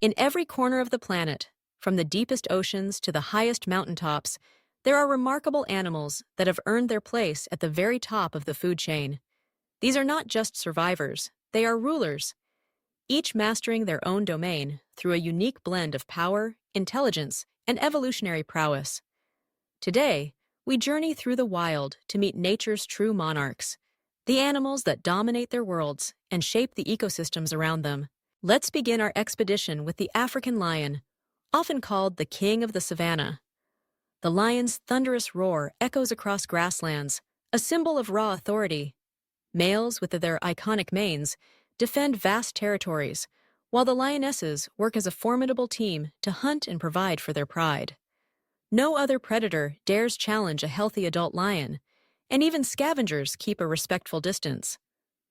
In every corner of the planet, from the deepest oceans to the highest mountaintops, there are remarkable animals that have earned their place at the very top of the food chain. These are not just survivors, they are rulers, each mastering their own domain through a unique blend of power, intelligence, and evolutionary prowess. Today, we journey through the wild to meet nature's true monarchs, the animals that dominate their worlds and shape the ecosystems around them. Let's begin our expedition with the African lion, often called the king of the savanna. The lion's thunderous roar echoes across grasslands, a symbol of raw authority. Males, with their iconic manes, defend vast territories, while the lionesses work as a formidable team to hunt and provide for their pride. No other predator dares challenge a healthy adult lion, and even scavengers keep a respectful distance.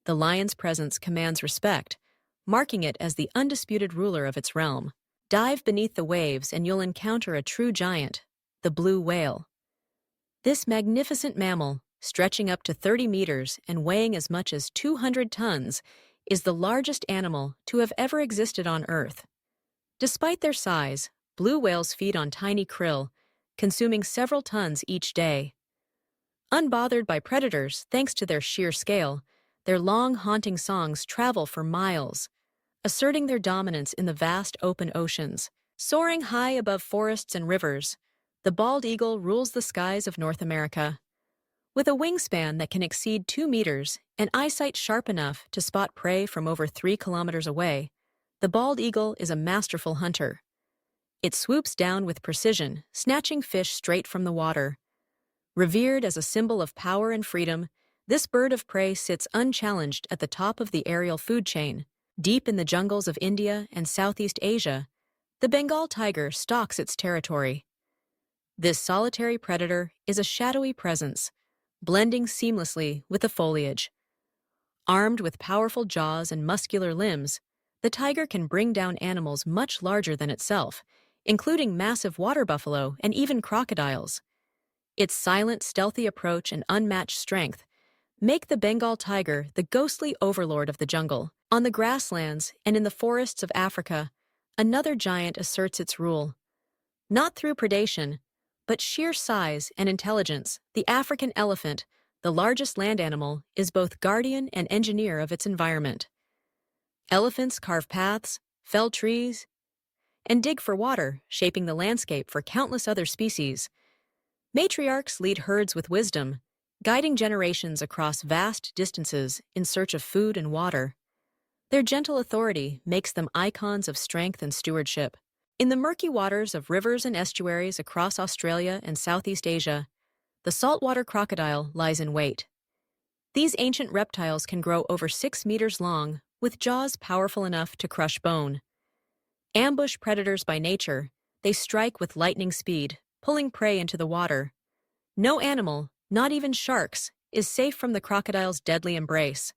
The lion's presence commands respect, marking it as the undisputed ruler of its realm. Dive beneath the waves and you'll encounter a true giant, the blue whale. This magnificent mammal, stretching up to 30 meters and weighing as much as 200 tons, is the largest animal to have ever existed on Earth. Despite their size, blue whales feed on tiny krill, consuming several tons each day. Unbothered by predators thanks to their sheer scale, their long, haunting songs travel for miles, asserting their dominance in the vast open oceans. Soaring high above forests and rivers, the bald eagle rules the skies of North America. With a wingspan that can exceed 2 meters and eyesight sharp enough to spot prey from over 3 kilometers away, the bald eagle is a masterful hunter. It swoops down with precision, snatching fish straight from the water. Revered as a symbol of power and freedom, this bird of prey sits unchallenged at the top of the aerial food chain. Deep in the jungles of India and Southeast Asia, the Bengal tiger stalks its territory. This solitary predator is a shadowy presence, blending seamlessly with the foliage. Armed with powerful jaws and muscular limbs, the tiger can bring down animals much larger than itself, including massive water buffalo and even crocodiles. Its silent, stealthy approach and unmatched strength make the Bengal tiger the ghostly overlord of the jungle. On the grasslands and in the forests of Africa, another giant asserts its rule. Not through predation, but sheer size and intelligence, the African elephant, the largest land animal, is both guardian and engineer of its environment. Elephants carve paths, fell trees, and dig for water, shaping the landscape for countless other species. Matriarchs lead herds with wisdom, guiding generations across vast distances in search of food and water. Their gentle authority makes them icons of strength and stewardship. In the murky waters of rivers and estuaries across Australia and Southeast Asia, the saltwater crocodile lies in wait. These ancient reptiles can grow over 6 meters long, with jaws powerful enough to crush bone. Ambush predators by nature, they strike with lightning speed, pulling prey into the water. No animal, not even sharks, is safe from the crocodile's deadly embrace.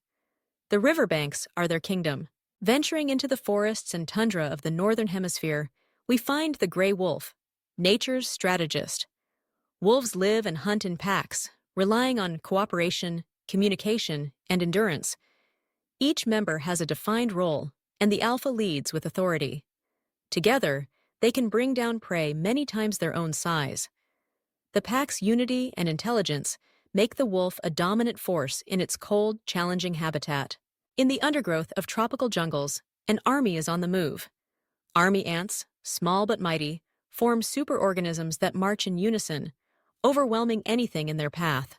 The riverbanks are their kingdom. Venturing into the forests and tundra of the northern hemisphere, we find the gray wolf, nature's strategist. Wolves live and hunt in packs, relying on cooperation, communication, and endurance. Each member has a defined role, and the alpha leads with authority. Together, they can bring down prey many times their own size. The pack's unity and intelligence make the wolf a dominant force in its cold, challenging habitat. In the undergrowth of tropical jungles, an army is on the move. Army ants, small but mighty, form superorganisms that march in unison, overwhelming anything in their path.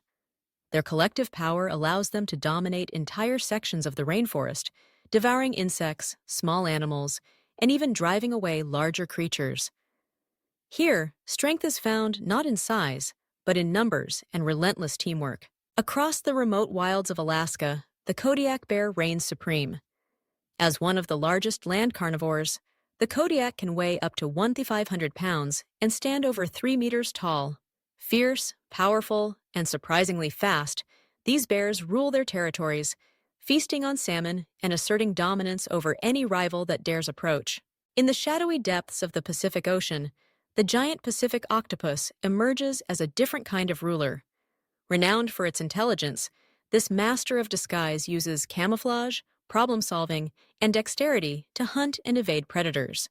Their collective power allows them to dominate entire sections of the rainforest, devouring insects, small animals, and even driving away larger creatures. Here, strength is found not in size, but in numbers and relentless teamwork. Across the remote wilds of Alaska, the Kodiak bear reigns supreme. As one of the largest land carnivores, the Kodiak can weigh up to 1,500 pounds and stand over 3 meters tall. Fierce, powerful, and surprisingly fast, these bears rule their territories, feasting on salmon and asserting dominance over any rival that dares approach. In the shadowy depths of the Pacific Ocean, the giant Pacific octopus emerges as a different kind of ruler. Renowned for its intelligence, this master of disguise uses camouflage, problem-solving, and dexterity to hunt and evade predators.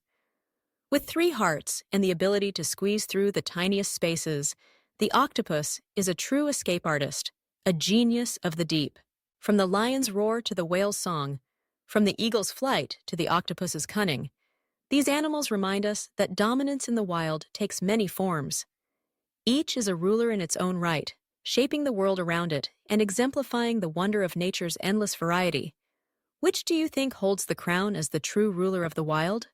With 3 hearts and the ability to squeeze through the tiniest spaces, the octopus is a true escape artist, a genius of the deep. From the lion's roar to the whale's song, from the eagle's flight to the octopus's cunning, these animals remind us that dominance in the wild takes many forms. Each is a ruler in its own right, shaping the world around it and exemplifying the wonder of nature's endless variety. Which do you think holds the crown as the true ruler of the wild?